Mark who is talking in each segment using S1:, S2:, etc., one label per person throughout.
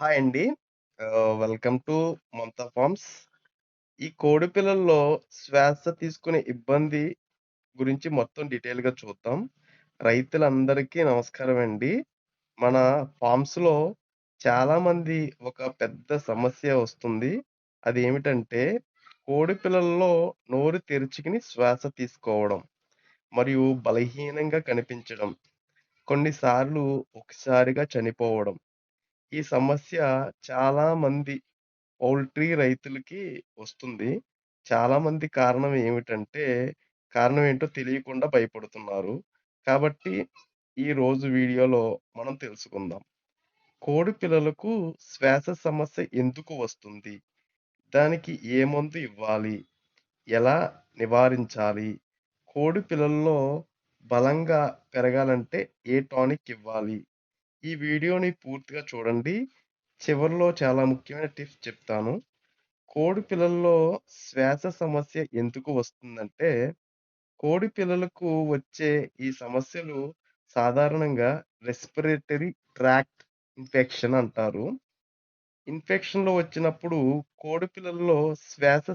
S1: Hi అండి. Welcome to Mamata Farms. ఈ కోడి పిల్లల్లో శ్వాస తీసుకునే ఇబ్బంది గురించి మొత్తం డీటెయిల్‌గా చూద్దాం. రైతులందరికీ నమస్కారం అండి. మన ఫార్మ్స్‌లో చాలామంది ఒక పెద్ద సమస్య వస్తుంది. అదేమిటంటే కోడి పిల్లల్లో నోరు తెరుచుకుని శ్వాస తీసుకోవడం మరియు బలహీనంగా కనిపించడం. కొన్నిసార్లు ఒకసారిగా చనిపోవడం. ఈ సమస్య చాలా మంది పౌల్ట్రీ రైతులకి వస్తుంది. చాలామంది కారణం ఏంటో తెలియకుండా భయపడుతున్నారు. కాబట్టి ఈరోజు వీడియోలో మనం తెలుసుకుందాం. కోడి పిల్లలకు శ్వాస సమస్య ఎందుకు వస్తుంది? దానికి ఏ మందు ఇవ్వాలి? ఎలా నివారించాలి? కోడి పిల్లల్లో బలంగా పెరగాలంటే ఏ టానిక్ ఇవ్వాలి? ఈ వీడియోని పూర్తిగా చూడండి. చివరిలో చాలా ముఖ్యమైన టిప్స్ చెప్తాను. కోడి పిల్లల్లో శ్వాస సమస్య ఎందుకు వస్తుందంటే, కోడి పిల్లలకు వచ్చే ఈ సమస్యలు సాధారణంగా రెస్పిరేటరీ ట్రాక్ట్ ఇన్ఫెక్షన్ అంటారు. ఇన్ఫెక్షన్‌లు వచ్చినప్పుడు కోడి పిల్లల్లో శ్వాస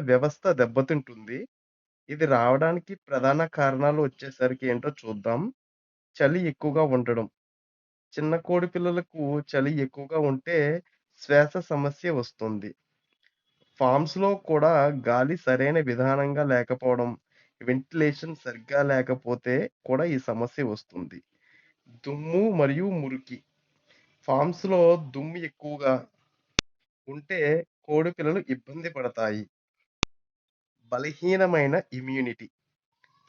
S1: వ్యవస్థ దెబ్బతింటుంది. ఇది రావడానికి ప్రధాన కారణాలు వచ్చేసరికి ఏంటో చూద్దాం. చలి ఎక్కువగా ఉండడం. చిన్న కోడి పిల్లలకు చలి ఎక్కువగా ఉంటే శ్వాస సమస్య వస్తుంది. ఫార్మ్స్‌లో కూడా గాలి సరైన విధానంగా లేకపోవడం, వెంటిలేషన్ సరిగ్గా లేకపోతే కూడా ఈ సమస్య వస్తుంది. దుమ్ము మరియు మురికి. ఫార్మ్స్‌లో దుమ్ము ఎక్కువగా ఉంటే కోడి పిల్లలు ఇబ్బంది పడతాయి. బలహీనమైన ఇమ్యూనిటీ.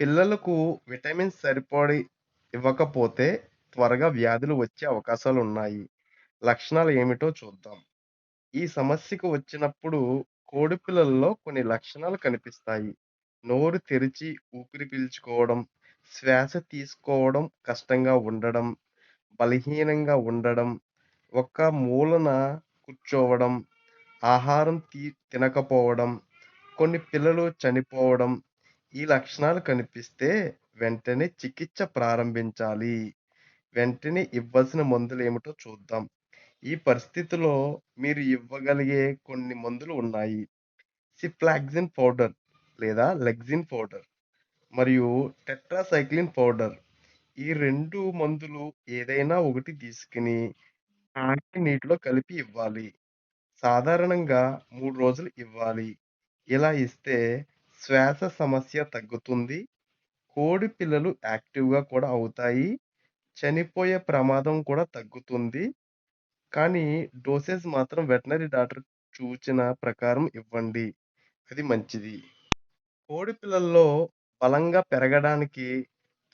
S1: పిల్లలకు విటమిన్స్ సరిపడి ఇవ్వకపోతే త్వరగా వ్యాధులు వచ్చే అవకాశాలున్నాయి. లక్షణాలు ఏమిటో చూద్దాం. ఈ సమస్యకు వచ్చినప్పుడు కోడిపిల్లల్లో కొన్ని లక్షణాలు కనిపిస్తాయి. నోరు తెరిచి ఊపిరి పీల్చుకోవడం, శ్వాస తీసుకోవడం కష్టంగా ఉండడం, బలహీనంగా ఉండడం, ఒక మూలన కూర్చోవడం, ఆహారం తినకపోవడం, కొన్ని పిల్లలు చనిపోవడం. ఈ లక్షణాలు కనిపిస్తే వెంటనే చికిత్స ప్రారంభించాలి. వెంటనే ఇవ్వాల్సిన మందులేమిటో చూద్దాం. ఈ పరిస్థితిలో మీరు ఇవ్వగలిగే కొన్ని మందులు ఉన్నాయి. సిఫ్లాక్సిన్ పౌడర్ లేదా లెగ్జిన్ పౌడర్ మరియు టెట్రాసైక్లిన్ పౌడర్. ఈ 2 మందులు ఏదైనా ఒకటి తీసుకొని కాచి నీటిలో కలిపి ఇవ్వాలి. సాధారణంగా 3 రోజులు ఇవ్వాలి. ఇలా ఇస్తే శ్వాస సమస్య తగ్గుతుంది. కోడి పిల్లలు యాక్టివ్‌గా కూడా అవుతాయి. చనిపోయే ప్రమాదం కూడా తగ్గుతుంది. కానీ డోసేజ్ మాత్రం వెటర్నరీ డాక్టర్ సూచన ప్రకారం ఇవ్వండి. అది మంచిది. కోడి పిల్లల్లో బలంగా పెరగడానికి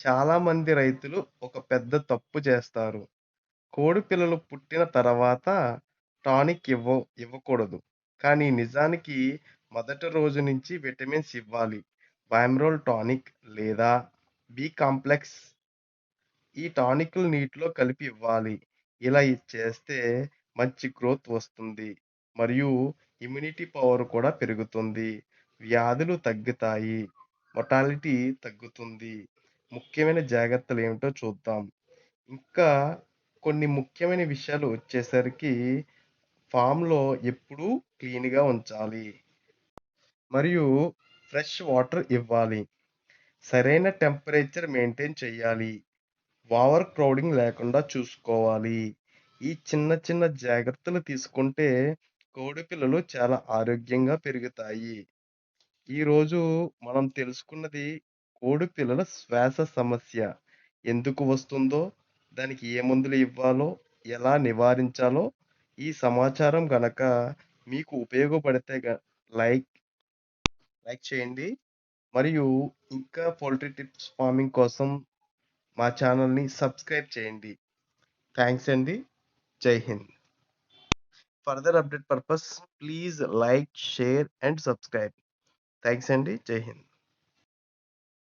S1: చాలా మంది రైతులు ఒక పెద్ద తప్పు చేస్తారు. కోడి పిల్లలు పుట్టిన తర్వాత టానిక్ ఇవ్వకూడదు. కానీ నిజానికి మొదటి రోజు నుంచి విటమిన్స్ ఇవ్వాలి. వైమ్రోల్ టానిక్ లేదా బి కాంప్లెక్స్ ఈ టానిక్‌లు నీటిలో కలిపి ఇవ్వాలి. ఇలా చేస్తే మంచి గ్రోత్ వస్తుంది. మరియు ఇమ్యూనిటీ పవర్ కూడా పెరుగుతుంది. వ్యాధులు తగ్గుతాయి. మొర్టాలిటీ తగ్గుతుంది. ముఖ్యమైన జాగ్రత్తలేమిటో చూద్దాం. ఇంకా కొన్ని ముఖ్యమైన విషయాలు వచ్చేసరికి ఫామ్‌లో ఎప్పుడూ క్లీన్‌గా ఉంచాలి. మరియు ఫ్రెష్ వాటర్ ఇవ్వాలి. సరైన టెంపరేచర్ మెయింటైన్ చేయాలి. ఓవర్ క్రౌడింగ్ లేకుండా చూసుకోవాలి. ఈ చిన్న చిన్న జాగ్రత్తలు తీసుకుంటే కోడి పిల్లలు చాలా ఆరోగ్యంగా పెరుగుతాయి. ఈరోజు మనం తెలుసుకున్నది కోడి పిల్లల శ్వాస సమస్య ఎందుకు వస్తుందో, దానికి ఏ మందులు ఇవ్వాలో, ఎలా నివారించాలో ఈ సమాచారం గనక మీకు ఉపయోగపడితే లైక్ లైక్ చేయండి. మరియు ఇంకా పౌల్ట్రీ టిప్స్ ఫార్మింగ్ కోసం మా ఛానల్‌ని సబ్స్క్రైబ్ చేయండి. థాంక్స్ అండి. జై Hind. Further update purpose please like, share and subscribe. Thanks అండి. జై హింద్.